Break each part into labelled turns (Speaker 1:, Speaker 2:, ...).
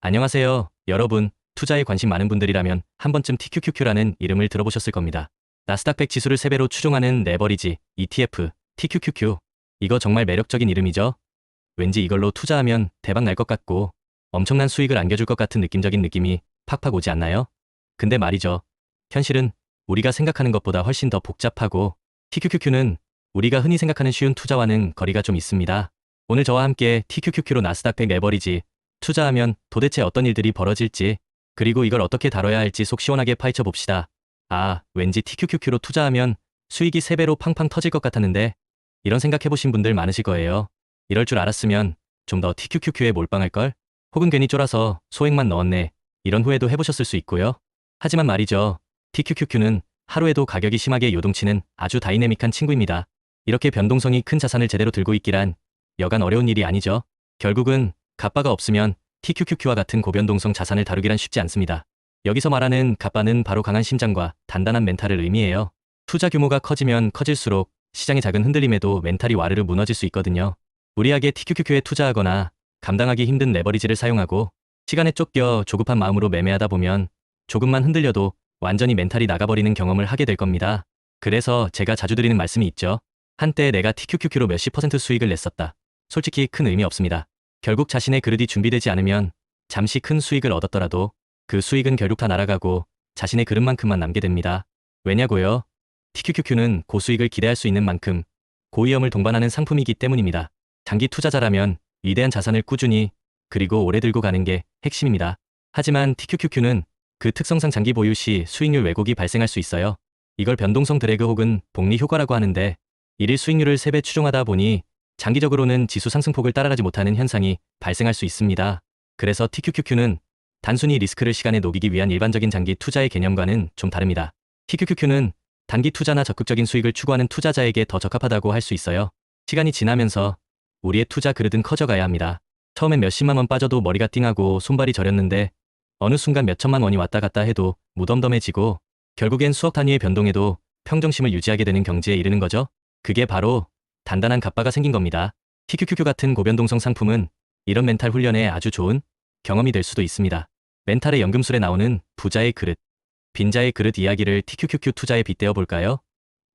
Speaker 1: 안녕하세요, 여러분. 투자에 관심 많은 분들이라면 한 번쯤 TQQQ라는 이름을 들어보셨을 겁니다. 나스닥 100 지수를 3배로 추종하는 레버리지, ETF, TQQQ. 이거 정말 매력적인 이름이죠? 왠지 이걸로 투자하면 대박 날 것 같고 엄청난 수익을 안겨줄 것 같은 느낌적인 느낌이 팍팍 오지 않나요? 근데 말이죠. 현실은 우리가 생각하는 것보다 훨씬 더 복잡하고 TQQQ는 우리가 흔히 생각하는 쉬운 투자와는 거리가 좀 있습니다. 오늘 저와 함께 TQQQ로 나스닥 100 레버리지, 투자하면 도대체 어떤 일들이 벌어질지, 그리고 이걸 어떻게 다뤄야 할지 속 시원하게 파헤쳐 봅시다. 아, 왠지 TQQQ로 투자하면 수익이 3배로 팡팡 터질 것 같았는데, 이런 생각해보신 분들 많으실 거예요. 이럴 줄 알았으면 좀 더 TQQQ에 몰빵할걸? 혹은 괜히 쫄아서 소액만 넣었네. 이런 후회도 해보셨을 수 있고요. 하지만 말이죠. TQQQ는 하루에도 가격이 심하게 요동치는 아주 다이내믹한 친구입니다. 이렇게 변동성이 큰 자산을 제대로 들고 있기란 여간 어려운 일이 아니죠. 결국은 갑바가 없으면 TQQQ와 같은 고변동성 자산을 다루기란 쉽지 않습니다. 여기서 말하는 갑바는 바로 강한 심장과 단단한 멘탈을 의미해요. 투자 규모가 커지면 커질수록 시장의 작은 흔들림에도 멘탈이 와르르 무너질 수 있거든요. 무리하게 TQQQ에 투자하거나 감당하기 힘든 레버리지를 사용하고 시간에 쫓겨 조급한 마음으로 매매하다 보면 조금만 흔들려도 완전히 멘탈이 나가버리는 경험을 하게 될 겁니다. 그래서 제가 자주 드리는 말씀이 있죠. 한때 내가 TQQQ로 몇십 % 수익을 냈었다. 솔직히 큰 의미 없습니다. 결국 자신의 그릇이 준비되지 않으면 잠시 큰 수익을 얻었더라도 그 수익은 결국 다 날아가고 자신의 그릇만큼만 남게 됩니다. 왜냐고요? TQQQ는 고수익을 기대할 수 있는 만큼 고위험을 동반하는 상품이기 때문입니다. 장기 투자자라면 위대한 자산을 꾸준히 그리고 오래 들고 가는 게 핵심입니다. 하지만 TQQQ는 그 특성상 장기 보유 시 수익률 왜곡이 발생할 수 있어요. 이걸 변동성 드래그 혹은 복리 효과라고 하는데 일일 수익률을 3배 추종하다 보니 장기적으로는 지수 상승폭을 따라가지 못하는 현상이 발생할 수 있습니다. 그래서 TQQQ는 단순히 리스크를 시간에 녹이기 위한 일반적인 장기 투자의 개념과는 좀 다릅니다. TQQQ는 단기 투자나 적극적인 수익을 추구하는 투자자에게 더 적합하다고 할 수 있어요. 시간이 지나면서 우리의 투자 그릇은 커져가야 합니다. 처음엔 몇십만 원 빠져도 머리가 띵하고 손발이 저렸는데 어느 순간 몇천만 원이 왔다 갔다 해도 무덤덤해지고 결국엔 수억 단위의 변동에도 평정심을 유지하게 되는 경지에 이르는 거죠. 그게 바로 단단한 갑바가 생긴 겁니다. TQQQ 같은 고변동성 상품은 이런 멘탈 훈련에 아주 좋은 경험이 될 수도 있습니다. 멘탈의 연금술에 나오는 부자의 그릇, 빈자의 그릇 이야기를 TQQQ 투자에 빗대어 볼까요?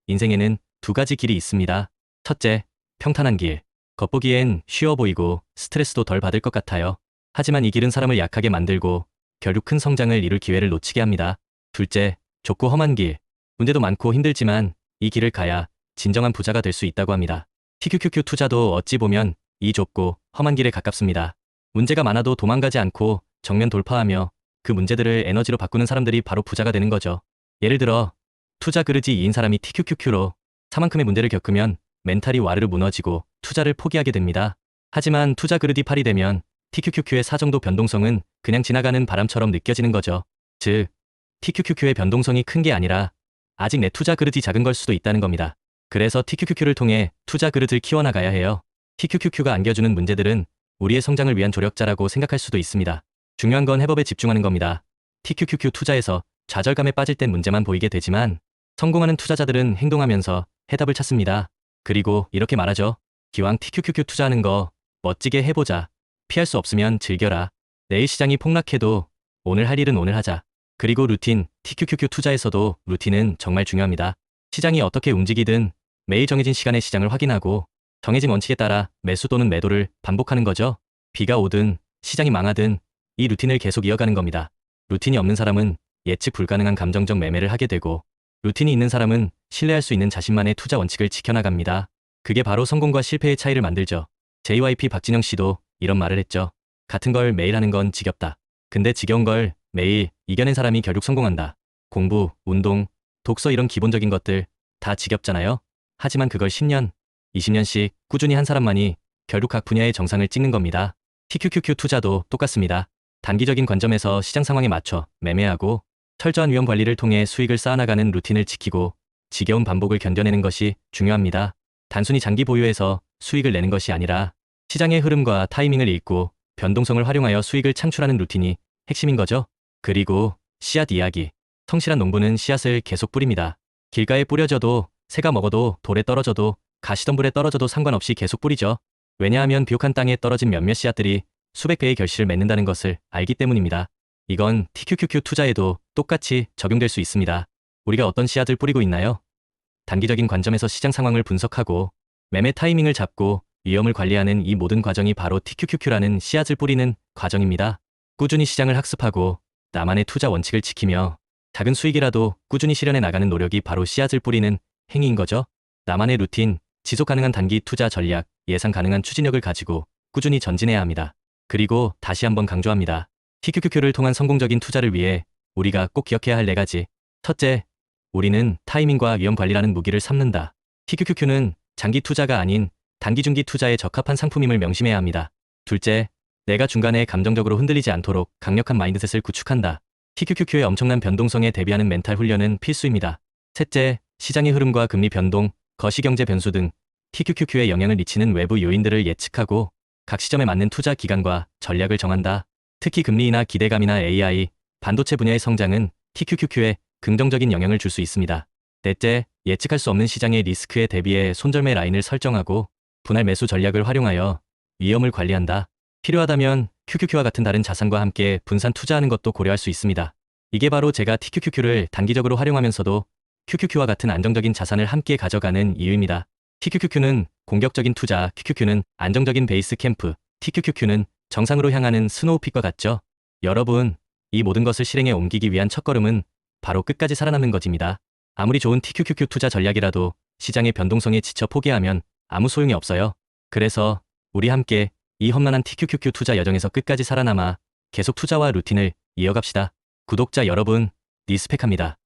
Speaker 1: 인생에는 두 가지 길이 있습니다. 첫째, 평탄한 길. 겉보기엔 쉬워 보이고 스트레스도 덜 받을 것 같아요. 하지만 이 길은 사람을 약하게 만들고 결국 큰 성장을 이룰 기회를 놓치게 합니다. 둘째, 좁고 험한 길. 문제도 많고 힘들지만 이 길을 가야 진정한 부자가 될 수 있다고 합니다. TQQQ 투자도 어찌 보면 이 좁고 험한 길에 가깝습니다. 문제가 많아도 도망가지 않고 정면 돌파하며 그 문제들을 에너지로 바꾸는 사람들이 바로 부자가 되는 거죠. 예를 들어 투자 그릇이 2인 사람이 TQQQ로 사만큼의 문제를 겪으면 멘탈이 와르르 무너지고 투자를 포기하게 됩니다. 하지만 투자 그릇이 8이 되면 TQQQ의 사정도 변동성은 그냥 지나가는 바람처럼 느껴지는 거죠. 즉, TQQQ의 변동성이 큰 게 아니라 아직 내 투자 그릇이 작은 걸 수도 있다는 겁니다. 그래서 TQQQ를 통해 투자 그릇을 키워나가야 해요. TQQQ가 안겨주는 문제들은 우리의 성장을 위한 조력자라고 생각할 수도 있습니다. 중요한 건 해법에 집중하는 겁니다. TQQQ 투자에서 좌절감에 빠질 땐 문제만 보이게 되지만 성공하는 투자자들은 행동하면서 해답을 찾습니다. 그리고 이렇게 말하죠. 기왕 TQQQ 투자하는 거 멋지게 해보자. 피할 수 없으면 즐겨라. 내일 시장이 폭락해도 오늘 할 일은 오늘 하자. 그리고 루틴, TQQQ 투자에서도 루틴은 정말 중요합니다. 시장이 어떻게 움직이든 매일 정해진 시간에 시장을 확인하고 정해진 원칙에 따라 매수 또는 매도를 반복하는 거죠. 비가 오든 시장이 망하든 이 루틴을 계속 이어가는 겁니다. 루틴이 없는 사람은 예측 불가능한 감정적 매매를 하게 되고 루틴이 있는 사람은 신뢰할 수 있는 자신만의 투자 원칙을 지켜나갑니다. 그게 바로 성공과 실패의 차이를 만들죠. JYP 박진영 씨도 이런 말을 했죠. 같은 걸 매일 하는 건 지겹다. 근데 지겨운 걸 매일 이겨낸 사람이 결국 성공한다. 공부, 운동, 독서 이런 기본적인 것들 다 지겹잖아요. 하지만 그걸 10년, 20년씩 꾸준히 한 사람만이 결국 각 분야의 정상을 찍는 겁니다. TQQQ 투자도 똑같습니다. 단기적인 관점에서 시장 상황에 맞춰 매매하고 철저한 위험 관리를 통해 수익을 쌓아나가는 루틴을 지키고 지겨운 반복을 견뎌내는 것이 중요합니다. 단순히 장기 보유해서 수익을 내는 것이 아니라 시장의 흐름과 타이밍을 읽고 변동성을 활용하여 수익을 창출하는 루틴이 핵심인 거죠. 그리고 씨앗 이야기. 성실한 농부는 씨앗을 계속 뿌립니다. 길가에 뿌려져도 새가 먹어도 돌에 떨어져도 가시덤불에 떨어져도 상관없이 계속 뿌리죠. 왜냐하면 비옥한 땅에 떨어진 몇몇 씨앗들이 수백 배의 결실을 맺는다는 것을 알기 때문입니다. 이건 TQQQ 투자에도 똑같이 적용될 수 있습니다. 우리가 어떤 씨앗을 뿌리고 있나요? 단기적인 관점에서 시장 상황을 분석하고 매매 타이밍을 잡고 위험을 관리하는 이 모든 과정이 바로 TQQQ라는 씨앗을 뿌리는 과정입니다. 꾸준히 시장을 학습하고 나만의 투자 원칙을 지키며 작은 수익이라도 꾸준히 실현해 나가는 노력이 바로 씨앗을 뿌리는 행위인 거죠. 나만의 루틴, 지속 가능한 단기 투자 전략, 예상 가능한 추진력을 가지고 꾸준히 전진해야 합니다. 그리고 다시 한번 강조합니다. TQQQ를 통한 성공적인 투자를 위해 우리가 꼭 기억해야 할 4가지. 첫째, 우리는 타이밍과 위험 관리라는 무기를 삼는다. TQQQ는 장기 투자가 아닌 단기 중기 투자에 적합한 상품임을 명심해야 합니다. 둘째, 내가 중간에 감정적으로 흔들리지 않도록 강력한 마인드셋을 구축한다. TQQQ의 엄청난 변동성에 대비하는 멘탈 훈련은 필수입니다. 셋째, 시장의 흐름과 금리 변동, 거시경제 변수 등 TQQQ에 영향을 미치는 외부 요인들을 예측하고 각 시점에 맞는 투자 기간과 전략을 정한다. 특히 금리 인하 기대감이나 AI, 반도체 분야의 성장은 TQQQ에 긍정적인 영향을 줄 수 있습니다. 넷째, 예측할 수 없는 시장의 리스크에 대비해 손절매 라인을 설정하고 분할 매수 전략을 활용하여 위험을 관리한다. 필요하다면 QQQ와 같은 다른 자산과 함께 분산 투자하는 것도 고려할 수 있습니다. 이게 바로 제가 TQQQ를 단기적으로 활용하면서도 QQQ와 같은 안정적인 자산을 함께 가져가는 이유입니다. TQQQ는 공격적인 투자, QQQ는 안정적인 베이스 캠프, TQQQ는 정상으로 향하는 스노우픽과 같죠. 여러분, 이 모든 것을 실행에 옮기기 위한 첫걸음은 바로 끝까지 살아남는 것입니다. 아무리 좋은 TQQQ 투자 전략이라도 시장의 변동성에 지쳐 포기하면 아무 소용이 없어요. 그래서 우리 함께 이 험난한 TQQQ 투자 여정에서 끝까지 살아남아 계속 투자와 루틴을 이어갑시다. 구독자 여러분, 리스펙합니다.